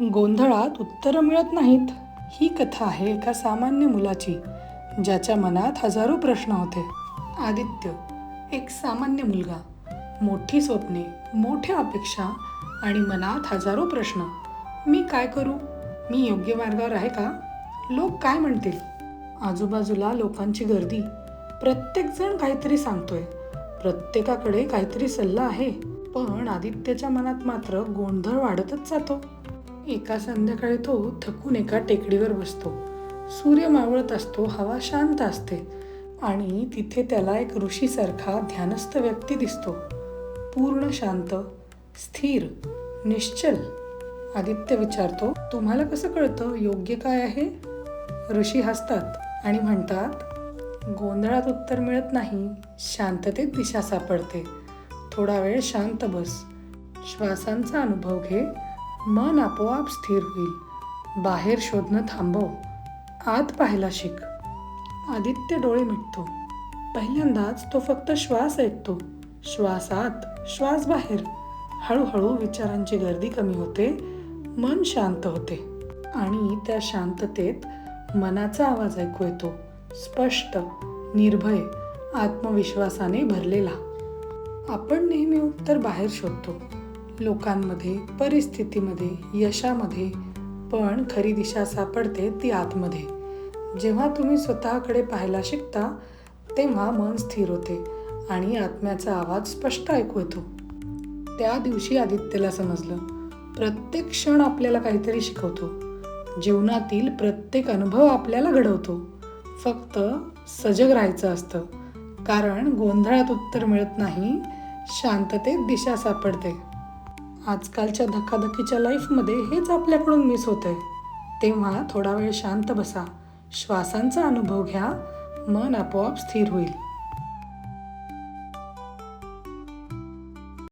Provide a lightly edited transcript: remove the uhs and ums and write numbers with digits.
गोंधळात उत्तरं मिळत नाहीत. ही कथा आहे एका सामान्य मुलाची, ज्याच्या मनात हजारो प्रश्न होते. आदित्य एक सामान्य मुलगा, मोठी स्वप्ने, मोठ्या अपेक्षा आणि मनात हजारो प्रश्न. मी काय करू? मी योग्य मार्गावर आहे का? लोक काय म्हणतील? आजूबाजूला लोकांची गर्दी. प्रत्येकजण काहीतरी सांगतोय, प्रत्येकाकडे काहीतरी सल्ला आहे. पण आदित्यच्या मनात मात्र गोंधळ वाढतच जातो. एका संध्याकाळी तो थकून एका टेकडीवर बसतो. सूर्य मावळत असतो, हवा शांत असते आणि तिथे त्याला एक ऋषीसारखा ध्यानस्थ व्यक्ती दिसतो. पूर्ण शांत, स्थिर, निश्चल. आदित्य विचारतो, तुम्हाला कसं कळतं योग्य काय आहे? ऋषी हसतात आणि म्हणतात, गोंधळात उत्तर मिळत नाही, शांततेत दिशा सापडते. थोडा वेळ शांत बस, श्वासांचा अनुभव घे, मन आपोआप स्थिर होईल. बाहेर शोधणं थांबव, आत पाहायला शिक. आदित्य डोळे मिटतो. पहिल्यांदाच तो फक्त श्वास ऐकतो. श्वास आत, श्वास बाहेर. हळूहळू विचारांची गर्दी कमी होते, मन शांत होते आणि त्या शांततेत मनाचा आवाज ऐकू येतो. स्पष्ट, निर्भय, आत्मविश्वासाने भरलेला. आपण नेहमी उत्तर बाहेर शोधतो, लोकांमध्ये, परिस्थितीमध्ये, यशामध्ये. पण खरी दिशा सापडते ती आतमध्ये. जेव्हा तुम्ही स्वतःकडे पाहायला शिकता, तेव्हा मन स्थिर होते आणि आत्म्याचा आवाज स्पष्ट ऐकू येतो. त्या दिवशी आदित्यला समजलं, प्रत्येक क्षण आपल्याला काहीतरी शिकवतो. जीवनातील प्रत्येक अनुभव आपल्याला घडवतो. फक्त सजग राहायचं असतं, कारण गोंधळात उत्तर मिळत नाही, शांततेत दिशा सापडते. आजकालच्या धकाधकीच्या लाईफमध्ये हेच आपल्याकडून मिस होतंय. तेव्हा थोडा वेळ शांत बसा, श्वासांचा अनुभव घ्या, मन आपोआप स्थिर होईल.